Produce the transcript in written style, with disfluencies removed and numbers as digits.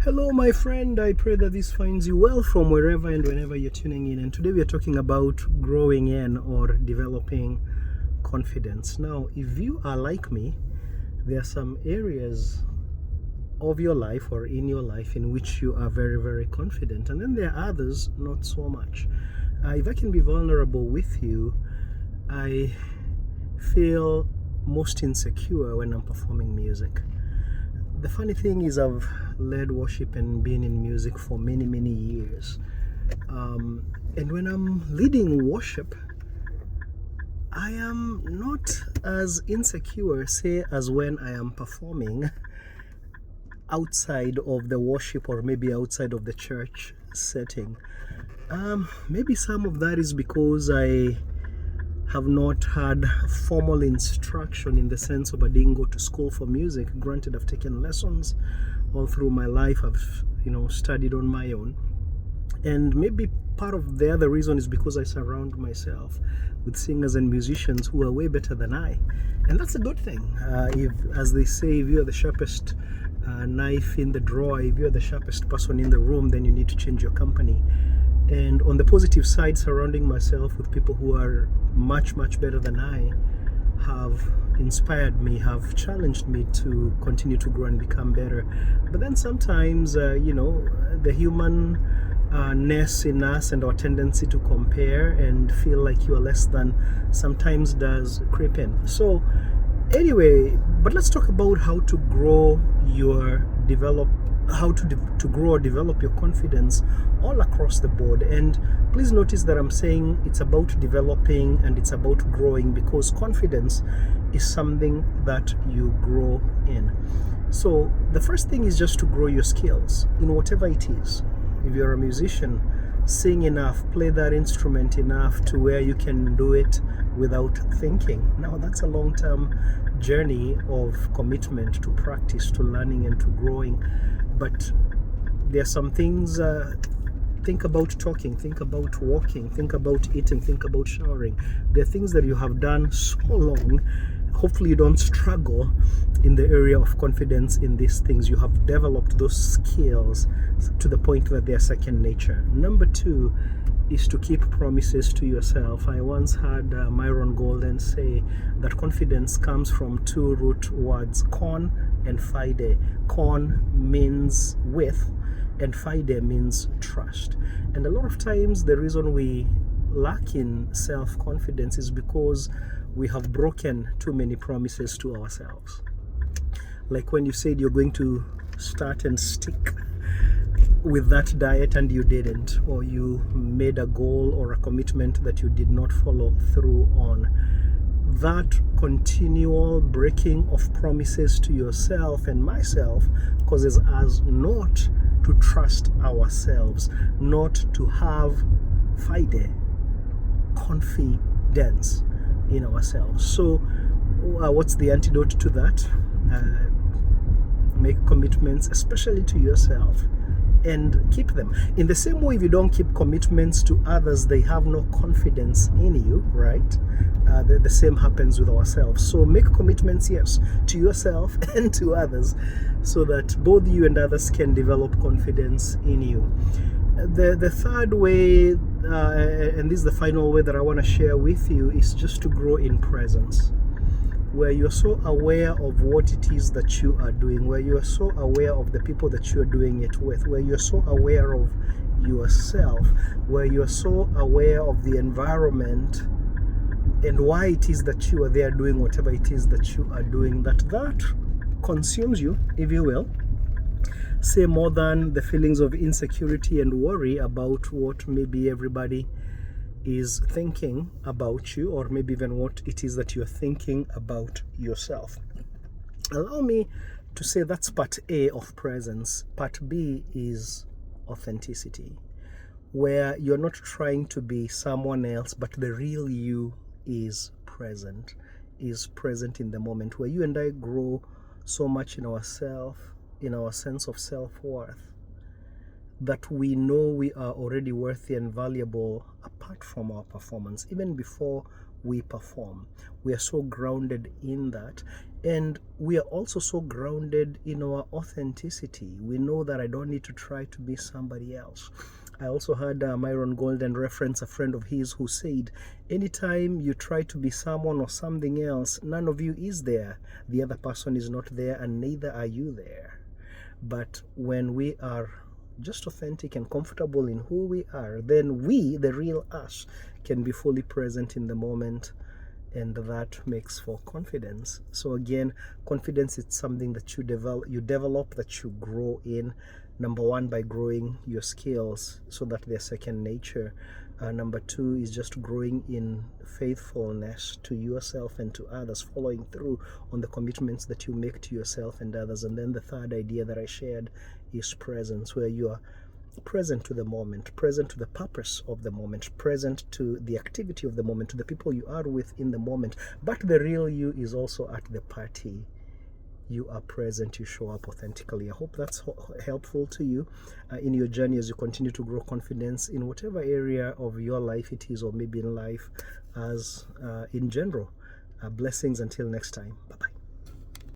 Hello, my friend. I pray that this finds you well from wherever and whenever you're tuning in. And today we are talking about growing in or developing confidence. Now, if you are like me, there are some areas of your life or in your life in which you are very, very confident. And then there are others, not so much. If I can be vulnerable with you, I feel most insecure when I'm performing music. The funny thing is I've led worship and been in music for many, many years. And when I'm leading worship, I am not as insecure, say, as when I am performing outside of the worship or maybe outside of the church setting. Maybe some of that is because I have not had formal instruction in the sense of I didn't go to school for music. Granted, I've taken lessons all through my life. I've studied on my own, and maybe part of the other reason is because I surround myself with singers and musicians who are way better than I, and that's a good thing. If, as they say, if you're the sharpest knife in the drawer, if you're the sharpest person in the room, then you need to change your company. And on the positive side, surrounding myself with people who are much, much better than I have inspired me, have challenged me to continue to grow and become better. But then sometimes, the humanness in us and our tendency to compare and feel like you are less than sometimes does creep in. So anyway, but let's talk about how to grow to grow or develop your confidence all across the board. And please notice that I'm saying it's about developing and it's about growing, because confidence is something that you grow in. So the first thing is just to grow your skills in whatever it is. If you're a musician, sing enough, play that instrument enough to where you can do it without thinking. Now that's a long-term journey of commitment to practice, to learning and to growing. But there are some things, think about talking, think about walking, think about eating, think about showering. There are things that you have done so long. Hopefully you don't struggle in the area of confidence in these things. You have developed those skills to the point that they are second nature. Number two is to keep promises to yourself. I once heard Myron Golden say that confidence comes from two root words, con and fide. Con means with, and fide means trust. And a lot of times the reason we lack in self-confidence is because we have broken too many promises to ourselves. Like when you said you're going to start and stick with that diet and you didn't, or you made a goal or a commitment that you did not follow through on. That continual breaking of promises to yourself and myself causes us not to trust ourselves, not to have fide, confidence in ourselves. So what's the antidote to that? Make commitments, especially to yourself, and keep them. In the same way, if you don't keep commitments to others, they have no confidence in you, right? The same happens with ourselves. So make commitments, yes, to yourself and to others, so that both you and others can develop confidence in you. The third way, and this is the final way that I want to share with you, is just to grow in presence, where you're so aware of what it is that you are doing, where you are so aware of the people that you are doing it with, where you're so aware of yourself, where you're so aware of the environment and why it is that you are there doing whatever it is that you are doing, that consumes you, if you will, say more than the feelings of insecurity and worry about what maybe everybody is thinking about you, or maybe even what it is that you're thinking about yourself. Allow me to say that's part A of presence. Part B is authenticity, where you're not trying to be someone else, but the real you is present in the moment, where you and I grow so much in ourselves, in our sense of self-worth, that we know we are already worthy and valuable apart from our performance, even before we perform. We are so grounded in that, and we are also so grounded in our authenticity. We know that I don't need to try to be somebody else. I also heard Myron Golden reference a friend of his who said, anytime you try to be someone or something else, none of you is there. The other person is not there, and neither are you there. But when we are just authentic and comfortable in who we are, then we, the real us, can be fully present in the moment, and that makes for confidence. So again, confidence is something that you develop, that you grow in. Number one, by growing your skills so that they're second nature. Number two is just growing in faithfulness to yourself and to others, following through on the commitments that you make to yourself and others. And then the third idea that I shared is presence, where you are present to the moment, present to the purpose of the moment, present to the activity of the moment, to the people you are with in the moment. But the real you is also at the party. You are present, you show up authentically. I hope that's helpful to you in your journey as you continue to grow confidence in whatever area of your life it is, or maybe in life as in general. Blessings until next time. Bye-bye.